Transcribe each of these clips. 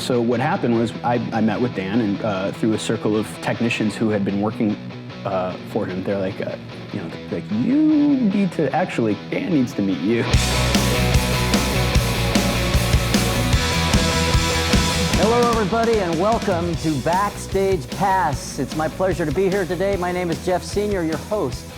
So what happened was I met with Dan, and through a circle of technicians who had been working for him, they're like, you need to actually, Dan needs to meet you. Hello everybody and welcome to Backstage Pass. It's my pleasure to be here today. My name is Jeff Sr., your host.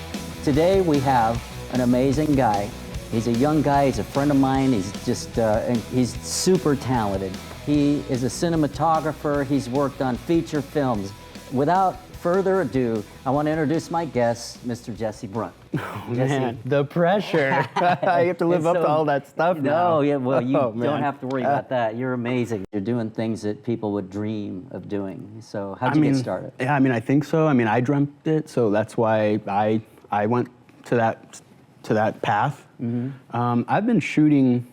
Today we have an amazing guy. He's a young guy, he's a friend of mine, he's super talented. He is a cinematographer, he's worked on feature films. Without further ado, I want to introduce my guest, Mr. Jesse Brunt. Oh, man, the pressure. I have to live up to all that stuff now. No, yeah, well, you don't have to worry about that. You're amazing. You're doing things that people would dream of doing. So how'd you get started? Yeah, I think so. I dreamt it, so that's why I went to that path. Mm-hmm. I've been shooting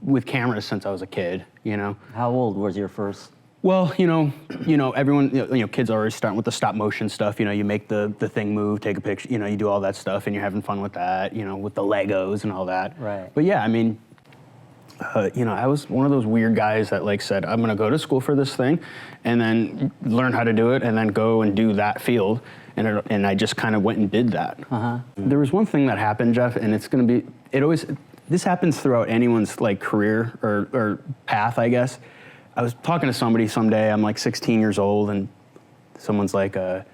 with cameras since I was a kid, How old was your first? Well, everyone, kids are always starting with the stop motion stuff. You make the thing move, take a picture, you do all that stuff, and you're having fun with that, with the Legos and all that. Right. But yeah, I was one of those weird guys that said, I'm gonna go to school for this thing, and then learn how to do it, and then go and do that field. And I just kind of went and did that. Uh-huh. There was one thing that happened, Jeff, and this happens throughout anyone's career or path, I guess. I was talking to somebody someday, I'm 16 years old, and someone's like, I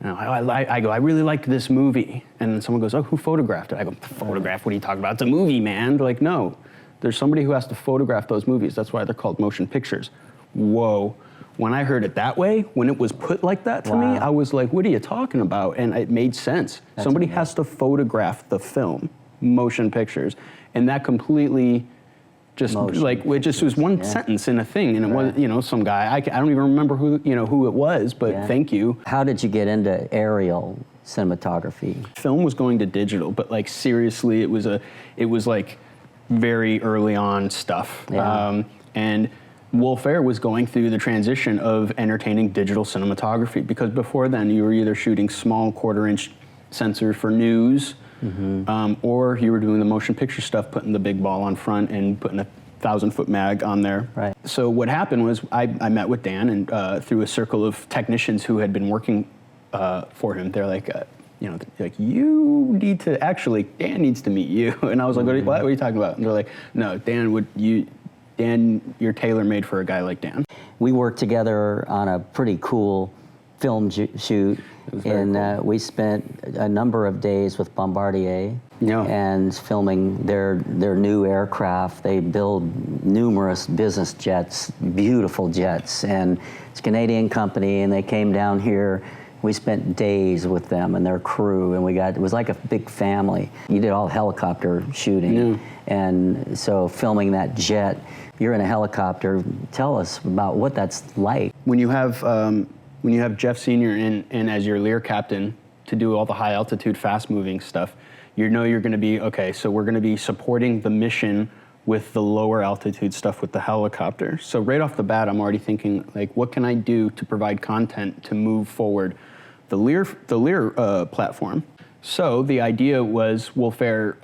really liked this movie. And then someone goes, oh, who photographed it? I go, photograph, what are you talking about? It's a movie, man. They're like, no, there's somebody who has to photograph those movies. That's why they're called motion pictures. Whoa. When I heard it that way, when it was put like that to me, I was like, what are you talking about? And it made sense. Somebody has to photograph the film, motion pictures. And that completely just it just was one sentence in a thing, and it was some guy. I don't even remember who it was, but thank you. How did you get into aerial cinematography? Film was going to digital, but seriously, it was very early on stuff. Yeah. And Wolfe Air was going through the transition of entertaining digital cinematography, because before then you were either shooting small 1/4-inch sensors for news. Mm-hmm. Or you were doing the motion picture stuff, putting the big ball on front and putting a 1,000-foot mag on there. Right. So what happened was I met with Dan, and through a circle of technicians who had been working for him, they're like, you need to actually, Dan needs to meet you. And I was like, what are you talking about? And they're like, no, Dan, you're tailor-made for a guy like Dan. We worked together on a pretty cool film shoot. And cool. We spent a number of days with Bombardier and filming their new aircraft. They build numerous business jets, beautiful jets, and it's a Canadian company, and they came down here. We spent days with them and their crew, and it was like a big family. You did all helicopter shooting, and so filming that jet, you're in a helicopter. Tell us about what that's like. When you have Jeff Sr. in as your Lear captain to do all the high altitude, fast moving stuff, you're going to be, okay, so we're going to be supporting the mission with the lower altitude stuff with the helicopter. So right off the bat, I'm already thinking, what can I do to provide content to move forward the Lear platform? So the idea was Wolfe Air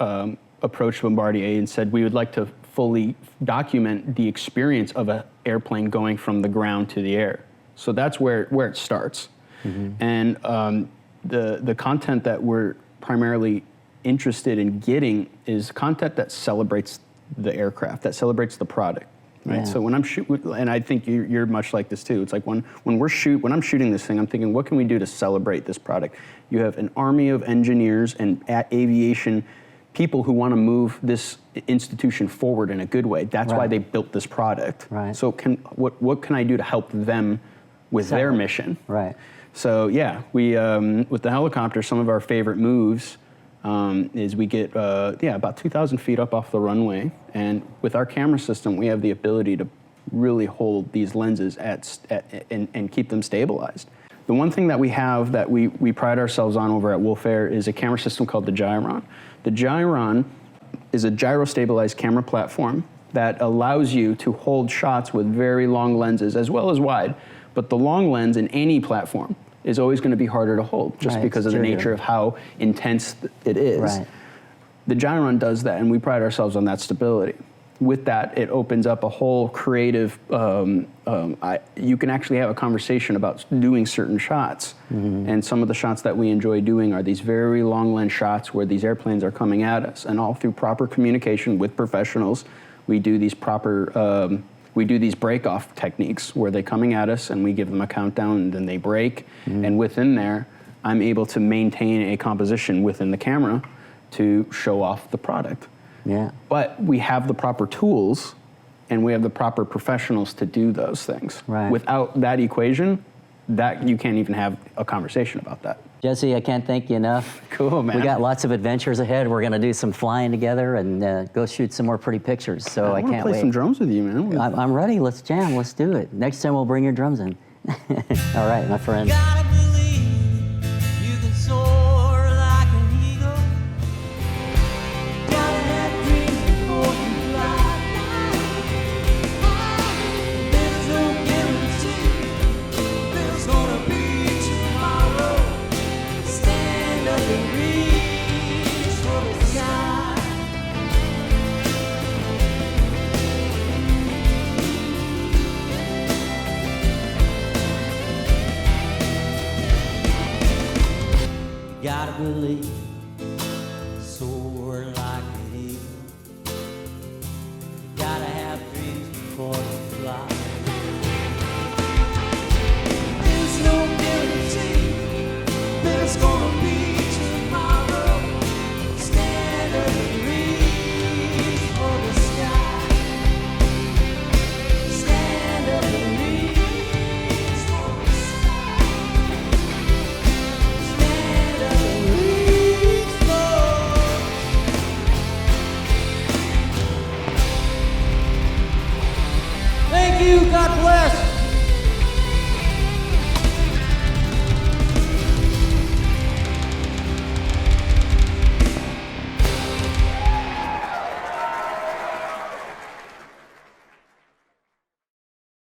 approached Bombardier and said, we would like to fully document the experience of an airplane going from the ground to the air. So that's where it starts. Mm-hmm. And the content that we're primarily interested in getting is content that celebrates the aircraft, that celebrates the product, right? Yeah. So when I'm shooting, and I think you're much like this too, it's like when I'm shooting this thing, I'm thinking, what can we do to celebrate this product? You have an army of engineers and aviation people who want to move this institution forward in a good way. That's why they built this product. Right. So what can I do to help them with their mission? Right. So yeah, we with the helicopter, some of our favorite moves is we get about 2,000 feet up off the runway, and with our camera system, we have the ability to really hold these lenses and keep them stabilized. The one thing that we have that we pride ourselves on over at Wolfe Air is a camera system called the Gyron. The Gyron is a gyro-stabilized camera platform that allows you to hold shots with very long lenses as well as wide. But the long lens in any platform is always going to be harder to hold just because of the nature of how intense it is. Right. The Gyron does that, and we pride ourselves on that stability. with that, it opens up a whole creative, you can actually have a conversation about doing certain shots. And some of the shots that we enjoy doing are these very long lens shots where these airplanes are coming at us, and all through proper communication with professionals, we do these break off techniques where they're coming at us and we give them a countdown and then they break. And within there, I'm able to maintain a composition within the camera to show off the product. Yeah. But we have the proper tools and we have the proper professionals to do those things. Right. Without that equation, that you can't even have a conversation about that. Jesse, I can't thank you enough. Cool, man. We got lots of adventures ahead. We're going to do some flying together and go shoot some more pretty pictures. So I can't play wait. some drums with you, man. I'm ready. Let's jam. Let's do it. Next time we'll bring your drums in. All right, my friend. Gotta believe you can soar like an eagle. Gotta have dreams before you fly. There's no guarantee there's gonna be tomorrow. Stand up and reach for the sky. Gotta believe, soar like an eagle. Gotta have dreams before you fly. There's no guarantee there's gonna be tomorrow. Stand up and reach for the sky. Stand up and reach for the sky. Stand up and reach for. Thank you. God bless.